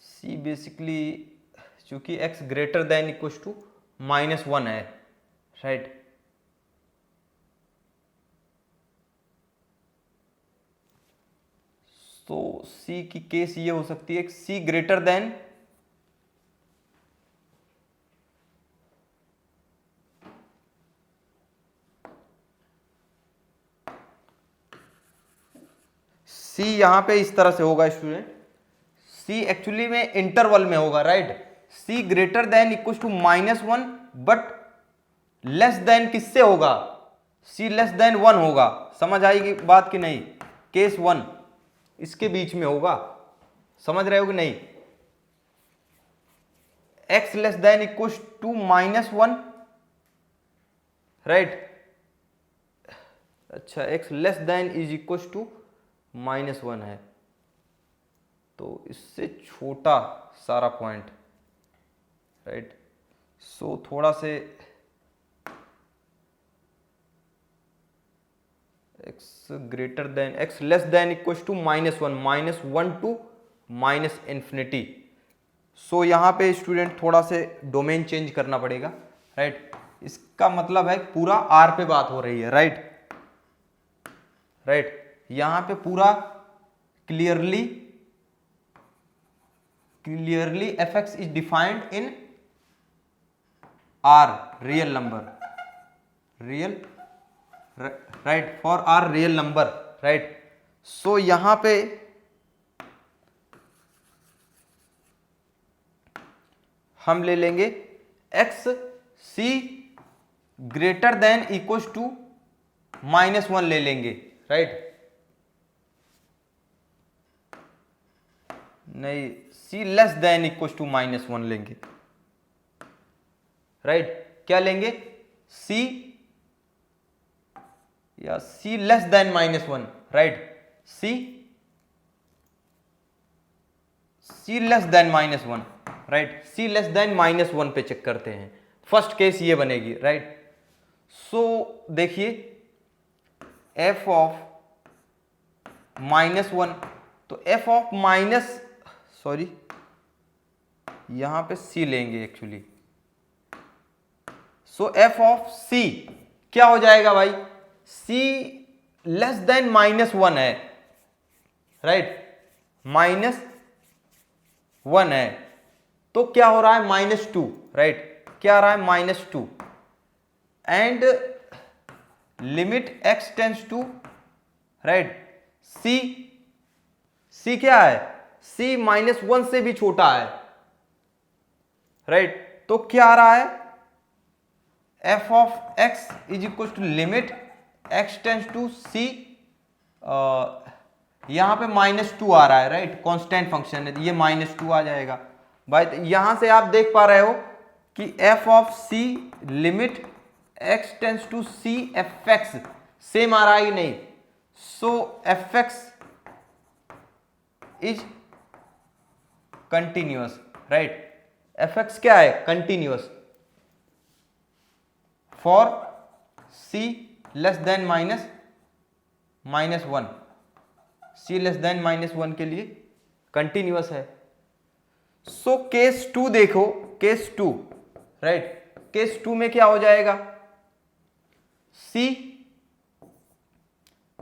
सी बेसिकली चूंकि x greater than equal to -1 है, राइट? तो C की केस ये हो सकती है, C ग्रेटर देन C यहां पे इस तरह से होगा स्टूडेंट, C एक्चुअली में इंटरवल में होगा, right? C greater than equal to -1 but less than किससे होगा? C लेस देन 1 होगा। समझ आएगी बात कि नहीं? केस 1 इसके बीच में होगा, समझ रहे हो कि नहीं? x less than equal to -1, right? अच्छा, x less than is equal to -1 है, तो इससे छोटा सारा पॉइंट, राइट? सो थोड़ा से x greater than, x less than equal to -1 to ∞। So यहां पे स्टूडेंट थोड़ा से डोमेन चेंज करना पड़ेगा, राइट? इसका मतलब है पूरा r पे बात हो रही है, राइट? यहां पे पूरा clearly f x is defined in r real number, right? For r real number, right? सो यहां पे हम ले लेंगे x c greater than equal to -1 ले लेंगे, राइट? नहीं, c less than equal to -1 लेंगे, राइट? क्या लेंगे? c या c less than -1, right? c less than -1, right? c less than -1 पे चेक करते हैं। फर्स्ट केस ये बनेगी, राइट? सो देखिए f ऑफ -1, तो f ऑफ यहां पे c लेंगे actually. So f of c क्या हो जाएगा भाई, c लेस देन -1 है, राइट, -1 है, तो क्या हो रहा है -2, राइट, क्या आ रहा है -2, and limit x tense to, right, c क्या है, c -1 से भी छोटा है, राइट, तो क्या आ रहा है f of x is equal to limit x tense to c, यहां पे -2 आ रहा है, राइट, कांस्टेंट फंक्शन है, ये -2 आ जाएगा भाई। यहां से आप देख पा रहे हो कि f of c limit x tense to c fx same आ रहा है कि नहीं, सो fx is continuous, right, fx क्या है, continuous for c less than -1, c less than -1 के लिए कंटिन्यूअस है। सो केस 2 देखो, केस 2, राइट, केस 2 में क्या हो जाएगा, c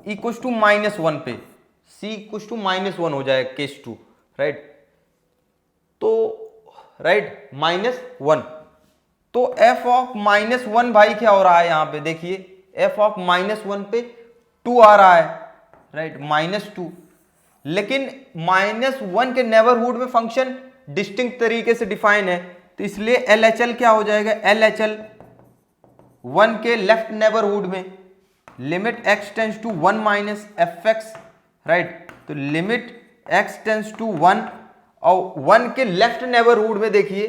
इक्वल टू -1 पे, c इक्वल टू -1 हो जाएगा केस 2, राइट, तो राइट -1, तो f ऑफ -1 भाई क्या हो रहा है यहां पे देखिए, f ऑफ -1 पे 2 आ रहा है, राइट, -2, लेकिन -1 के नेबरहुड में फंक्शन डिस्टिंक्ट तरीके से डिफाइन है, तो इसलिए LHL क्या हो जाएगा, LHL 1 के लेफ्ट नेबरहुड में limit x tense to 1 minus fx, right, तो लिमिट x टेंस टू 1, और 1 के लेफ्ट नेबरहुड में देखिए,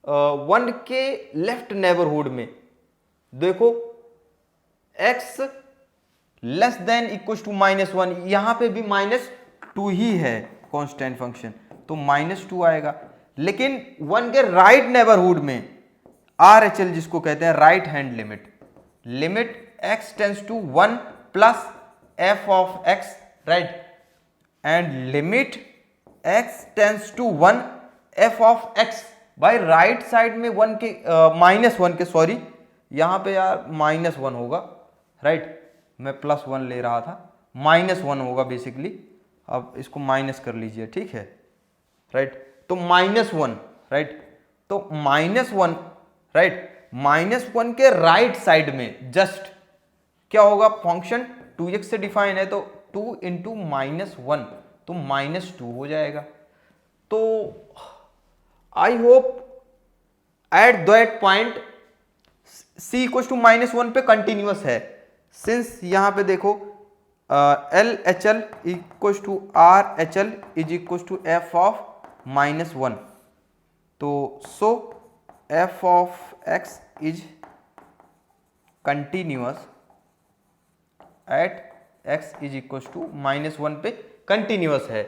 1 के लेफ्ट नेबरहुड में देखो x less than equal to -1, यहां पे भी -2 ही है कांस्टेंट फंक्शन, तो -2 आएगा, लेकिन 1 के राइट नेबरहुड में RHL जिसको कहते हैं right hand limit x tense to 1 plus f of x, right, and limit x tense to 1 f of x, भाई राइट साइड में 1 के -1 के, सॉरी यहां पे यार -1 होगा, राइट, मैं +1 ले रहा था, -1 होगा बेसिकली, अब इसको माइनस कर लीजिए, ठीक है, राइट, तो -1, राइट, तो -1, राइट, -1 के राइट साइड में जस्ट क्या होगा, फंक्शन 2x से डिफाइन है, तो 2 इंटू -1, तो -2 हो जाएगा। तो I hope at that point c equal to -1 पे कंटिन्यूअस है, सिंस यहां पे देखो LHL equal to RHL is equal to f of -1, तो so f of x is continuous at x is equal to -1 पे कंटिन्यूअस है।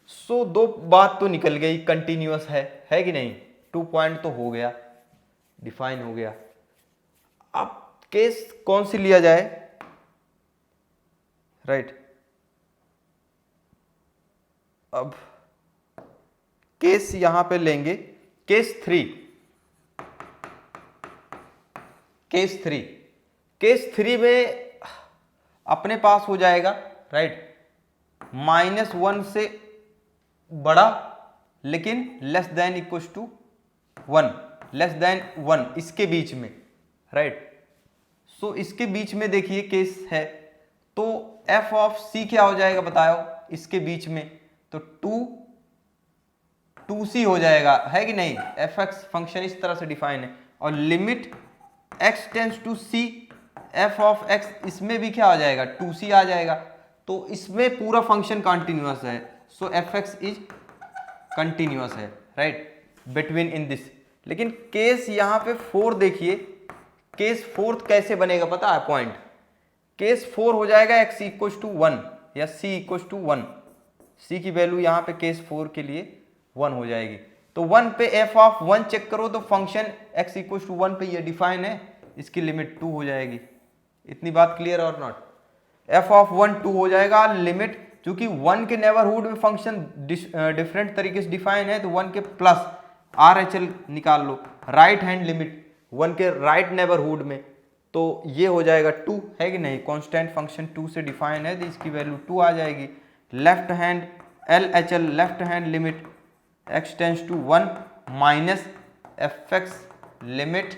सो दो बात तो निकल गई, कंटिन्यूअस है कि नहीं, 2 पॉइंट तो हो गया, डिफाइन हो गया। अब केस कौन सी लिया जाए, राइट, अब केस यहां पे लेंगे केस 3, केस 3 में अपने पास हो जाएगा, राइट, -1 से बड़ा लेकिन less than equal to 1, less than 1 इसके बीच में, राइट, सो इसके बीच में देखिए केस है, तो f ऑफ c क्या हो जाएगा बताओ, इसके बीच में तो 2c हो जाएगा, है कि नहीं, fx फंक्शन इस तरह से डिफाइन है, और limit x tense to c f of x इसमें भी क्या आ जाएगा, 2c आ जाएगा, तो इसमें पूरा फंक्शन कंटिन्यूअस है, सो fx इज कंटिन्यूअस है, राइट, बिटवीन इन दिस। लेकिन केस यहां पे 4 देखिए, केस 4 कैसे बनेगा पता है पॉइंट, केस 4 हो जाएगा x इक्वल टू 1 या c इक्वल टू 1, c की वैल्यू यहां पे केस 4 के लिए 1 हो जाएगी, तो 1 पे f ऑफ 1 चेक करो तो फंक्शन x इक्वल टू 1 पे ये डिफाइन है, इसकी लिमिट 2 हो जाएगी। इतनी बात क्लियर और नॉट, f ऑफ 1 2 हो जाएगा, लिमिट क्योंकि 1 के नेबरहुड में फंक्शन डिफरेंट तरीके से डिफाइन है, तो 1 के प्लस RHL निकाल लो, राइट हैंड लिमिट 1 के राइट नेबरहुड में, तो ये हो जाएगा 2, है कि नहीं, कांस्टेंट फंक्शन 2 से डिफाइन है तो इसकी वैल्यू 2 आ जाएगी। Left hand LHL left hand limit x tense to 1 minus fx limit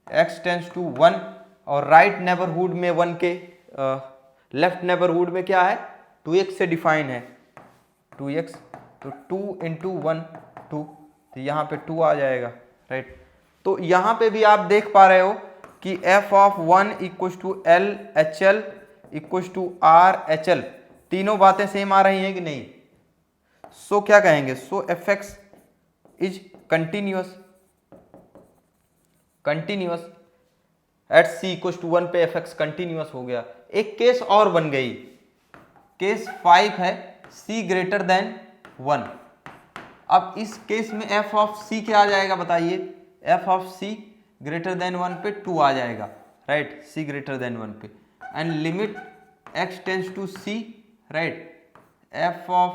x tense to 1, और राइट नेबरहुड में 1 के लेफ्ट नेबरहुड में क्या है 2x से डिफाइन है 2x, तो 2 इंटू 1 2, तो यहाँ पे 2 आ जाएगा, राइट। तो यहाँ पे भी आप देख पा रहे हो कि f(1) equal to LHL equal to RHL, तीनों बातें सेम आ रही हैं कि नहीं। सो क्या कहेंगे, so fx is continuous at c equal to 1 पे fx कंटिन्यूअस हो गया। एक केस और बन गई, केस 5 है c ग्रेटर देन 1। अब इस केस में f ऑफ c क्या आ जाएगा बताइए, f of c greater than 1 पे 2 आ जाएगा, राइट, c ग्रेटर देन 1 पे, and limit x tense to c, right, f of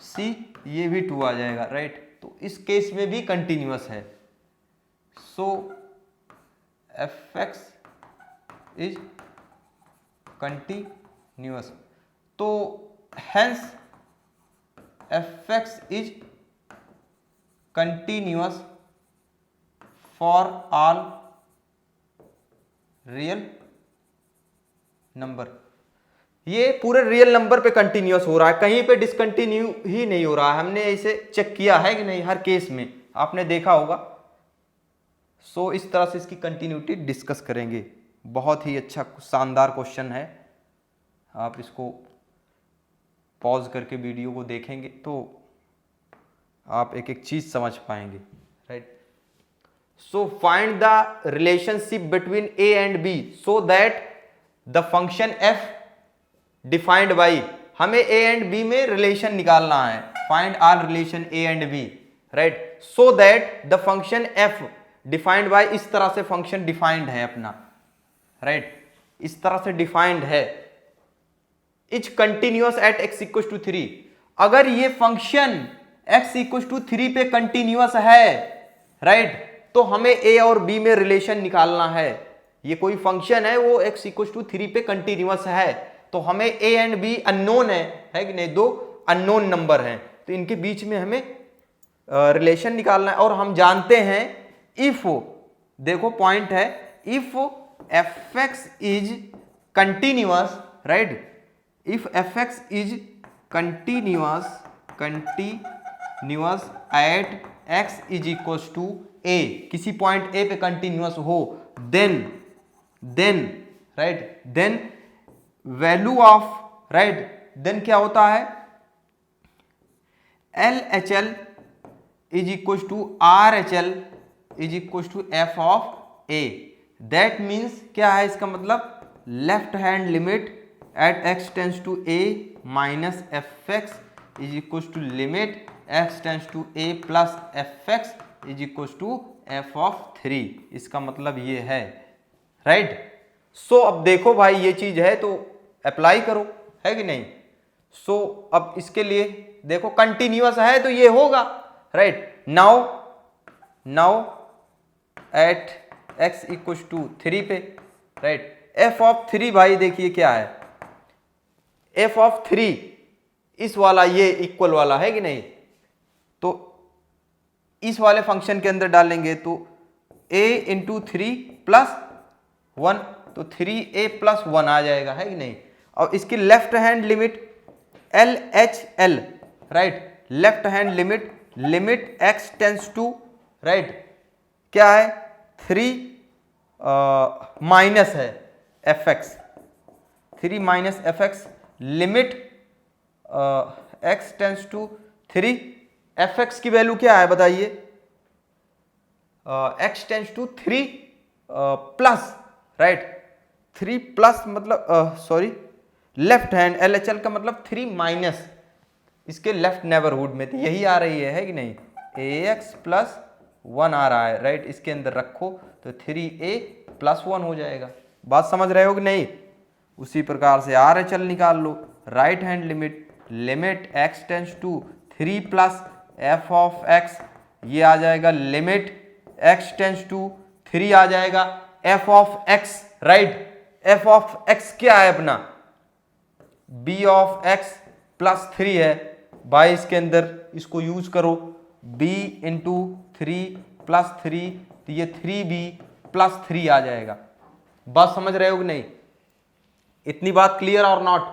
c ये भी 2 आ जाएगा, राइट। तो इस केस में भी कंटिन्यूअस है, सो fx इज कंटिन्यूअस, तो hence fx is continuous for all real number. ये पूरे रियल नंबर पे कंटिन्यूअस हो रहा है, कहीं पे डिसकंटिन्यू ही नहीं हो रहा है। हमने इसे चेक किया है कि नहीं, हर केस में आपने देखा होगा। सो इस तरह से इसकी कंटिन्यूटी डिस्कस करेंगे। बहुत ही अच्छा शानदार क्वेश्चन है, आप इसको पॉज करके वीडियो को देखेंगे तो आप एक एक चीज समझ पाएंगे, right. So find the relationship between a and b so that the function f defined by, हमें a एंड b में रिलेशन निकालना है, find all relation a and b, right, so that the function f defined by, इस तरह से function defined है अपना, right, इस तरह से डिफाइंड है, is continuous at x equal to 3। अगर ये फंक्शन x इक्वल टू 3 पे कंटिन्यूअस है, राइट, तो हमें a और b में रिलेशन निकालना है। ये कोई फंक्शन है वो x इक्वल टू 3 पे कंटिन्यूअस है, तो हमें a एंड b अननोन है कि नहीं, दो अननोन नंबर हैं, तो इनके बीच में हमें रिलेशन निकालना है। और हम जानते हैं इफ, देखो पॉइंट है, if fx is continuous, right, if fx is continuous at x is equal to a, किसी पॉइंट a पे कंटिन्यूअस हो, then right, then value of, right, then क्या होता है, LHL is equal to RHL is equal to f of a। That means क्या है, इसका मतलब left hand limit at x tense to a minus fx is equal to limit x tense to a plus fx is equal to f of 3। इसका मतलब ये है, right. सो अब देखो भाई ये चीज है तो अप्लाई करो, है कि नहीं। सो अब इसके लिए देखो कंटिन्यूअस है तो ये होगा, right. Now at x equal to 3 पे, राइट, f ऑफ 3 भाई देखिए क्या है, f ऑफ 3 इस वाला, ये इक्वल वाला है कि नहीं, तो इस वाले फंक्शन के अंदर डालेंगे तो a इंटू 3 प्लस 1, तो 3a प्लस 1 आ जाएगा, है कि नहीं। और इसकी left hand limit LHL, right, left hand limit x tense to, right, क्या है 3 माइनस है fx, 3 minus fx, limit x tense to 3, fx की वैल्यू क्या है बताइए, x tense to 3 plus, right, 3 plus मतलब सॉरी, लेफ्ट हैंड LHL का मतलब 3 माइनस इसके लेफ्ट नेबरहुड में, तो यही आ रही है कि नहीं, ax प्लस 1 आ रहा है, राइट, इसके अंदर रखो तो 3a प्लस 1 हो जाएगा। बात समझ रहे हो कि नहीं। उसी प्रकार से आर एच एल निकाल लो। Right hand limit x tense to 3 plus f of x, ये आ जाएगा लिमिट x टेंस टू 3 आ जाएगा f of x, right. f of x क्या है अपना, b ऑफ x प्लस 3 है भाई, इसके अंदर इसको यूज करो, b इंटू 3 प्लस 3, तो ये 3b प्लस 3 आ जाएगा। बात समझ रहे हो कि नहीं, इतनी बात क्लियर और नॉट।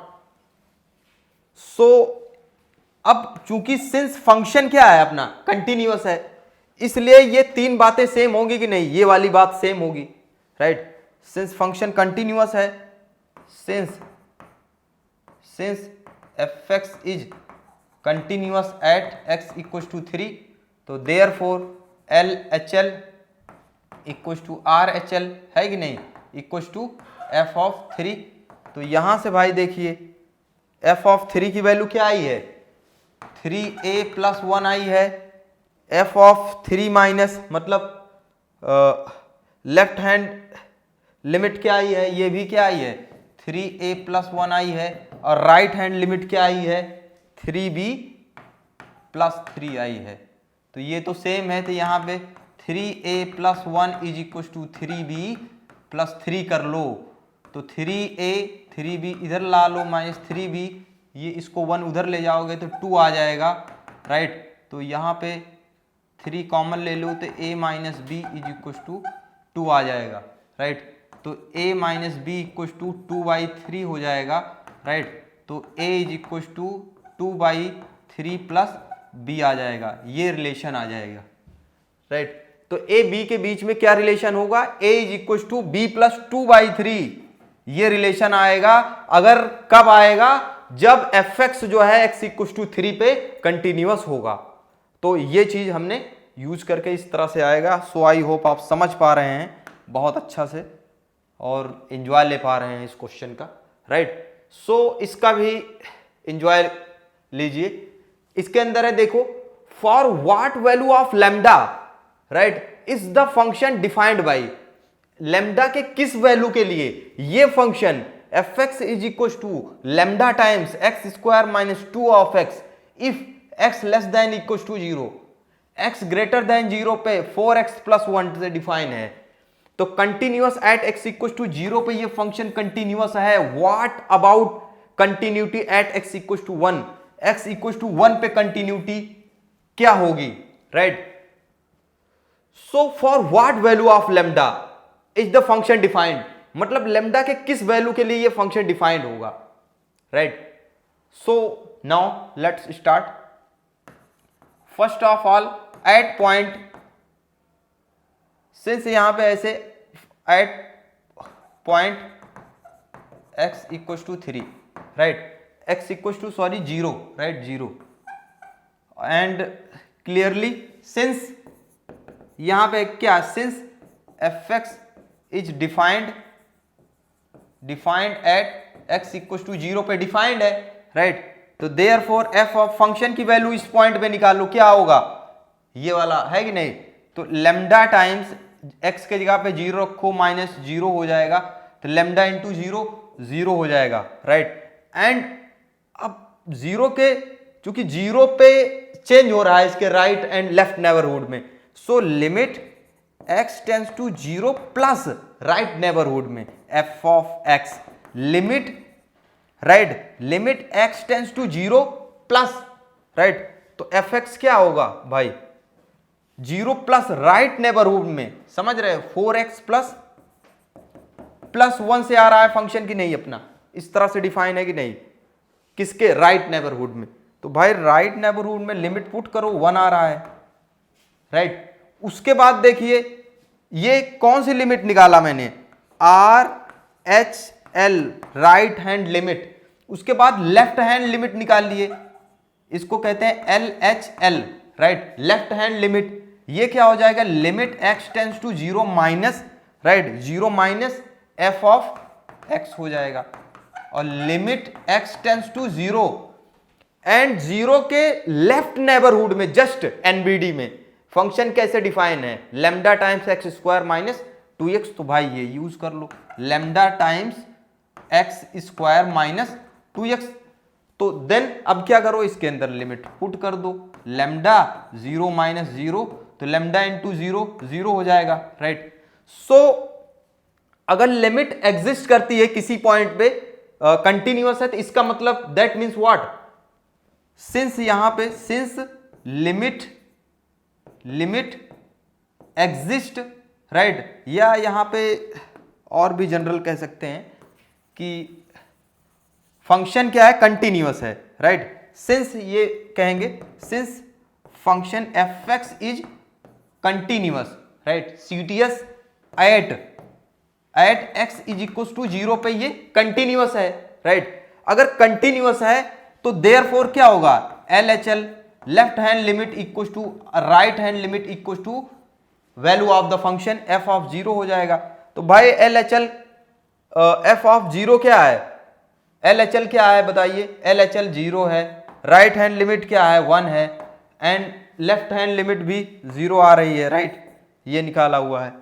सो अब चूंकि सिंस फंक्शन क्या है अपना, कंटिन्यूअस है, इसलिए ये तीन बातें सेम होंगी कि नहीं, ये वाली बात सेम होगी, राइट। सिंस फंक्शन कंटिन्यूअस है, since f x is continuous at x equal to 3, तो therefore L H L equal to R H L है कि नहीं, इक्वल टू एफ ऑफ 3। तो यहां से भाई देखिए एफ ऑफ 3 की वैल्यू क्या आई है, 3a प्लस 1 आई है। एफ ऑफ 3 माइनस मतलब लेफ्ट हैंड लिमिट क्या आई है, ये भी क्या आई है, 3a प्लस 1 आई है, और राइट हैंड लिमिट क्या आई है, 3b प्लस 3 आई है। तो ये तो सेम है, तो यहाँ पे 3a plus 1 is equal to 3b plus 3 कर लो, तो 3a 3b इधर ला लो माइनस 3b, ये इसको 1 उधर ले जाओगे तो 2 आ जाएगा, राइट। तो यहाँ पे 3 कॉमन ले लो तो a minus b is equal to 2 आ जाएगा, राइट। तो a minus b equal to 2/3 हो जाएगा, राइट। तो a is equal to 2/3 plus b आ जाएगा, ये रिलेशन आ जाएगा, राइट। तो a b के बीच में क्या रिलेशन होगा, a is equal to b plus 2/3, ये रिलेशन आएगा। अगर कब आएगा, जब fx जो है x इक्व टू 3 पे कंटिन्यूअस होगा। तो ये चीज हमने यूज करके इस तरह से आएगा। सो आई होप आप समझ पा रहे हैं बहुत अच्छा से और एंजॉय ले पा रहे हैं इस क्वेश्चन का, राइट। सो इसका भी एंजॉय लीजिए। इसके अंदर है देखो, for what value of lambda, right, is the function defined by, lambda के किस वैल्यू के लिए ये function f x is equal to lambda times x square minus 2 of x if x less than equal to 0, x greater than 0 पे 4x plus 1 से define है। तो continuous at x equal to 0 पे ये function continuous है। What about continuity eight x equal to 1, x equal to 1 पे continuity क्या होगी, right. So for what value of lambda is the function defined, मतलब लैम्डा के किस वैल्यू के लिए ये फंक्शन डिफाइंड होगा, right. So now let's start. First of all at point, since यहां पे ऐसे at point x equal to 3, right, x equal to 0, right, 0, and clearly since यहां पे क्या, since f x is defined at x equal to 0 पे defined है, right. तो therefore f of function की वैल्यू इस पॉइंट पे निकालो, क्या होगा, ये वाला है कि नहीं। तो लैम्डा टाइम्स एक्स के जगह पे 0 रखो, माइनस 0 हो जाएगा, तो लैम्डा इंटू 0 0 हो जाएगा, राइट। एंड अब 0 के चूंकि 0 पे चेंज हो रहा है इसके राइट एंड लेफ्ट नेबरहुड में, so limit x tense to 0 plus right neighbourhood में f of x, limit, right, limit x tense to 0 plus, right, तो fx क्या होगा भाई, 0 प्लस राइट नेबरहुड में, समझ रहे हो, 4x प्लस 1 से आ रहा है फंक्शन की नहीं, अपना इस तरह से डिफाइन है कि नहीं, किसके, राइट नेबरहुड में। तो भाई राइट नेबरहुड में लिमिट पुट करो, 1 आ रहा है, राइट। उसके बाद देखिए ये कौन सी लिमिट निकाला मैंने, are H L, right hand limit. उसके बाद लेफ्ट हैंड लिमिट निकाल लिए, इसको कहते हैं L H L, right, left hand limit. ये क्या हो जाएगा, limit x tends to 0 minus, right, 0 minus f of x हो जाएगा, और limit x tends to 0 and 0 के लेफ्ट नेबरहुड में जस्ट एनबीडी में फंक्शन कैसे डिफाइन है, lambda times x square minus 2x। तो भाई ये यूज कर लो, lambda times x square minus 2x। तो देन अब क्या करो, इसके अंदर लिमिट पुट कर दो, लैम्डा 0 माइनस 0, तो लैम्डा इंटू 0 0 हो जाएगा, राइट। सो अगर लिमिट एग्जिस्ट करती है किसी पॉइंट पे, कंटिन्यूअस है, तो इसका मतलब दैट मीन्स व्हाट, सिंस यहां पे सिंस लिमिट एग्जिस्ट, राइट, या यहां पे और भी जनरल कह सकते हैं कि फंक्शन क्या है, कंटिन्यूअस है, राइट। सिंस ये कहेंगे, since function f x is continuous, right, CTS at x is equal to 0 पे ये कंटिन्यूअस है, राइट। अगर कंटिन्यूअस है तो देयरफॉर क्या होगा, LHL left hand limit equal to right hand limit equal to value of the function f of 0 हो जाएगा। तो भाई LHL f ऑफ 0 क्या है, LHL क्या है बताइए, LHL 0 है, राइट हैंड लिमिट क्या है 1 है, एंड लेफ्ट हैंड लिमिट भी 0 आ रही है, राइट, ये निकाला हुआ है,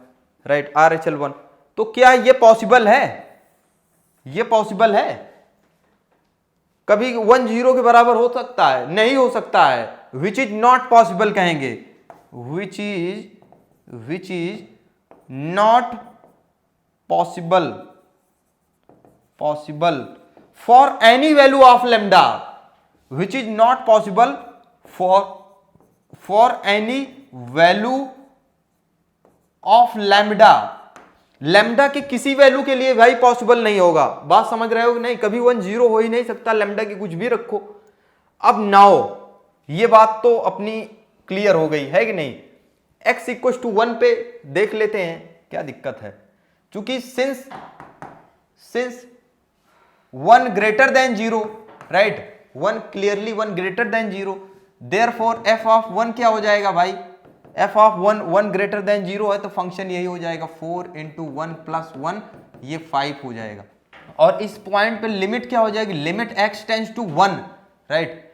राइट, RHL 1। तो क्या ये पॉसिबल है, ये पॉसिबल है, कभी 1 0 के बराबर हो सकता है, नहीं हो सकता है, विच इज नॉट पॉसिबल कहेंगे, which is not possible for any value of lambda, which is not possible for any value of lambda, lambda के किसी वैल्यू के लिए भाई पॉसिबल नहीं होगा। बात समझ रहे हो कि नहीं, कभी 1 0 हो ही नहीं सकता, लैम्डा की कुछ भी रखो। अब नाउ ये बात तो अपनी क्लियर हो गई है कि नहीं, x इक्वल टू 1 पे देख लेते हैं क्या दिक्कत है, क्योंकि since 1 greater than 0, right, 1 clearly 1 greater than 0, therefore f of 1 क्या हो जाएगा भाई, f ऑफ 1 ग्रेटर देन 0 है, तो फंक्शन यही हो जाएगा 4 इंटू 1 प्लस 1, ये 5 हो जाएगा। और इस पॉइंट पे लिमिट क्या हो जाएगी, limit x tends to 1, right,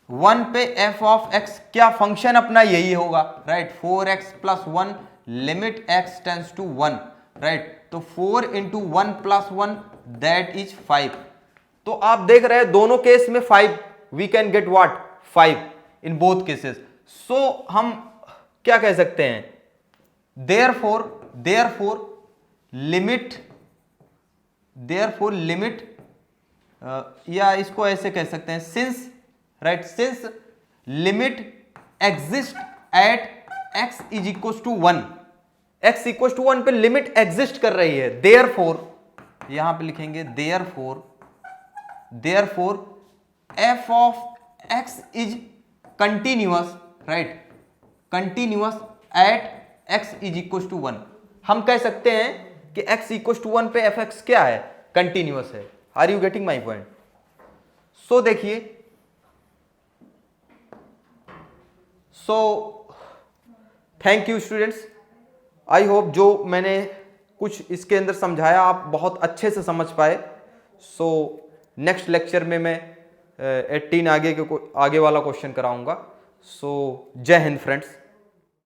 1 पे f ऑफ x क्या फंक्शन अपना यही होगा, right, 4x plus 1 limit x tends to 1, right, तो 4 इंटू 1 प्लस 1 दैट इज 5। तो आप देख रहे हैं दोनों केस में 5, we can get what 5 in both cases. So हम क्या कह सकते हैं, देयरफॉर लिमिट या इसको ऐसे कह सकते हैं, since, right, since limit exist at x is equal to 1, x equal to 1 पे लिमिट एग्जिस्ट कर रही है, देयरफॉर यहां पे लिखेंगे therefore f of x is continuous, right, continuous at x is equal to 1। हम कह सकते हैं कि x इक्वल टू 1 पे fx क्या है, कंटिन्यूअस है। Are you getting my point? So देखिए, so thank you students, I hope जो मैंने कुछ इसके अंदर समझाया आप बहुत अच्छे से समझ पाए। सो नेक्स्ट लेक्चर में मैं 18 आगे वाला क्वेश्चन कराऊंगा। सो जय हिंद फ्रेंड्स।